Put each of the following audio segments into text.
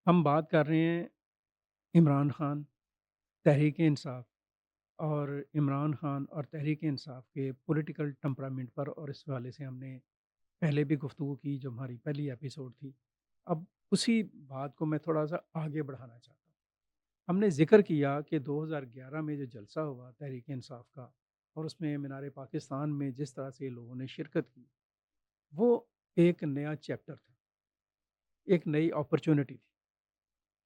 ہم بات کر رہے ہیں عمران خان، تحریک انصاف اور عمران خان اور تحریک انصاف کے پولیٹیکل ٹمپرامنٹ پر، اور اس حوالے سے ہم نے پہلے بھی گفتگو کی جو ہماری پہلی ایپیسوڈ تھی۔ اب اسی بات کو میں تھوڑا سا آگے بڑھانا چاہتا ہوں۔ ہم نے ذکر کیا کہ 2011 میں جو جلسہ ہوا تحریک انصاف کا، اور اس میں مینار پاکستان میں جس طرح سے لوگوں نے شرکت کی، وہ ایک نیا چیپٹر تھا، ایک نئی اپرچونٹی تھی،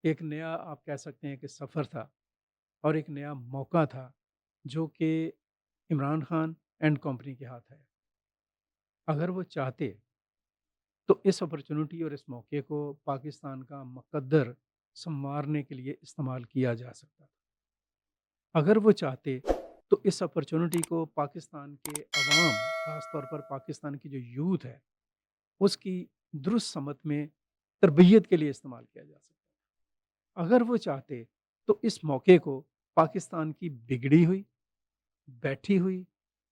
ایک نیا آپ کہہ سکتے ہیں کہ سفر تھا، اور ایک نیا موقع تھا جو کہ عمران خان اینڈ کمپنی کے ہاتھ ہے۔ اگر وہ چاہتے تو اس اپرچونٹی اور اس موقع کو پاکستان کا مقدر سنوارنے کے لیے استعمال کیا جا سکتا تھا۔ اگر وہ چاہتے تو اس اپرچونٹی کو پاکستان کے عوام، خاص طور پر پاکستان کی جو یوتھ ہے، اس کی درست سمت میں تربیت کے لیے استعمال کیا جا سکتا تھا۔ اگر وہ چاہتے تو اس موقع کو پاکستان کی بگڑی ہوئی، بیٹھی ہوئی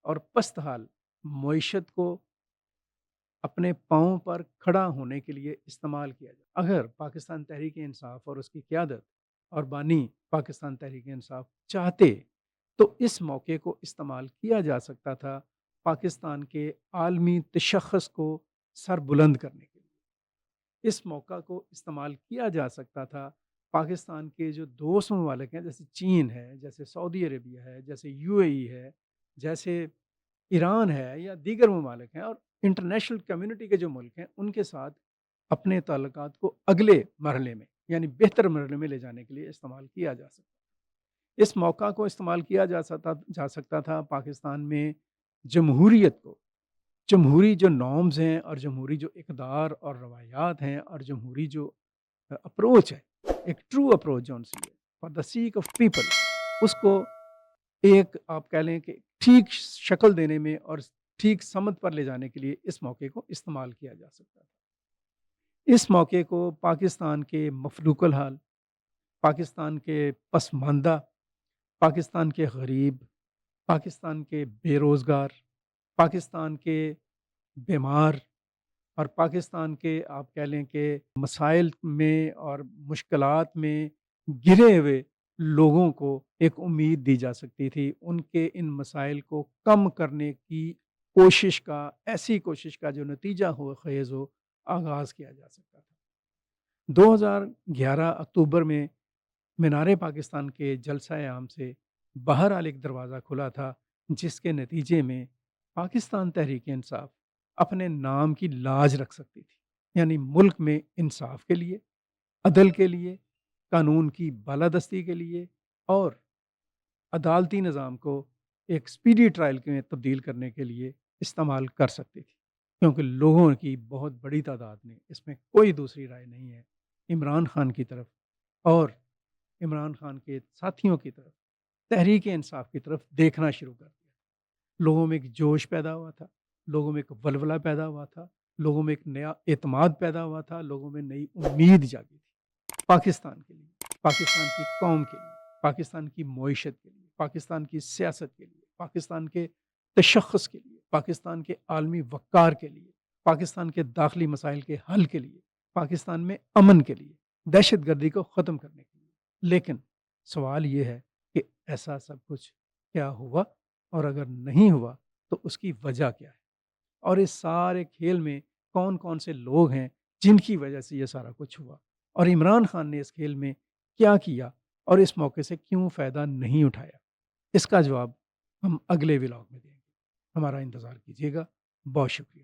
اور پست حال معیشت کو اپنے پاؤں پر کھڑا ہونے کے لیے استعمال کیا جائے۔ اگر پاکستان تحریک انصاف اور اس کی قیادت اور بانی پاکستان تحریک انصاف چاہتے تو اس موقع کو استعمال کیا جا سکتا تھا پاکستان کے عالمی تشخص کو سر بلند کرنے کے لیے۔ اس موقع کو استعمال کیا جا سکتا تھا پاکستان کے جو دوست ممالک ہیں، جیسے چین ہے، جیسے سعودی عربیہ ہے، جیسے یو اے ای ہے، جیسے ایران ہے، یا دیگر ممالک ہیں، اور انٹرنیشنل کمیونٹی کے جو ملک ہیں، ان کے ساتھ اپنے تعلقات کو اگلے مرحلے میں، یعنی بہتر مرحلے میں لے جانے کے لیے استعمال کیا جا سکتا ہے۔ اس موقع کو استعمال کیا جا سکتا تھا پاکستان میں جمہوریت کو، جمہوری جو نارمز ہیں اور جمہوری جو اقدار اور روایات ہیں اور جمہوری جو اپروچ ہے، ایک ٹرو اپروچ جون سی ہے for the sake of people, اس کو ایک آپ کہہ لیں کہ ٹھیک شکل دینے میں اور ٹھیک سمت پر لے جانے کے لیے اس موقع کو استعمال کیا جا سکتا تھا۔ اس موقع کو پاکستان کے مفلوق الحال، پاکستان کے پسماندہ، پاکستان کے غریب، پاکستان کے بے روزگار، پاکستان کے بیمار، اور پاکستان کے آپ کہہ لیں کہ مسائل میں اور مشکلات میں گھرے ہوئے لوگوں کو ایک امید دی جا سکتی تھی، ان کے ان مسائل کو کم کرنے کی کوشش کا، ایسی کوشش کا جو نتیجہ ہو خیز ہو، آغاز کیا جا سکتا تھا۔ 2011 اکتوبر میں مینار پاکستان کے جلسہ عام سے بہرحال ایک دروازہ کھلا تھا، جس کے نتیجے میں پاکستان تحریک انصاف اپنے نام کی لاج رکھ سکتی تھی، یعنی ملک میں انصاف کے لیے، عدل کے لیے، قانون کی بالادستی کے لیے، اور عدالتی نظام کو ایک سپیڈی ٹرائل میں تبدیل کرنے کے لیے استعمال کر سکتی تھی، کیونکہ لوگوں کی بہت بڑی تعداد نے، اس میں کوئی دوسری رائے نہیں ہے، عمران خان کی طرف اور عمران خان کے ساتھیوں کی طرف، تحریک انصاف کی طرف دیکھنا شروع کر دیا۔ لوگوں میں ایک جوش پیدا ہوا تھا، لوگوں میں ایک ولولہ پیدا ہوا تھا، لوگوں میں ایک نیا اعتماد پیدا ہوا تھا، لوگوں میں نئی امید جاگی تھی پاکستان کے لیے، پاکستان کی قوم کے لیے، پاکستان کی معیشت کے لیے، پاکستان کی سیاست کے لیے، پاکستان کے تشخص کے لیے، پاکستان کے عالمی وقار کے لیے، پاکستان کے داخلی مسائل کے حل کے لیے، پاکستان میں امن کے لیے، دہشت گردی کو ختم کرنے کے لیے۔ لیکن سوال یہ ہے کہ ایسا سب کچھ کیا ہوا، اور اگر نہیں ہوا تو اس کی وجہ کیا ہے، اور اس سارے کھیل میں کون کون سے لوگ ہیں جن کی وجہ سے یہ سارا کچھ ہوا، اور عمران خان نے اس کھیل میں کیا کیا اور اس موقع سے کیوں فائدہ نہیں اٹھایا۔ اس کا جواب ہم اگلے ولاگ میں دیں گے۔ ہمارا انتظار کیجیے گا۔ بہت شکریہ۔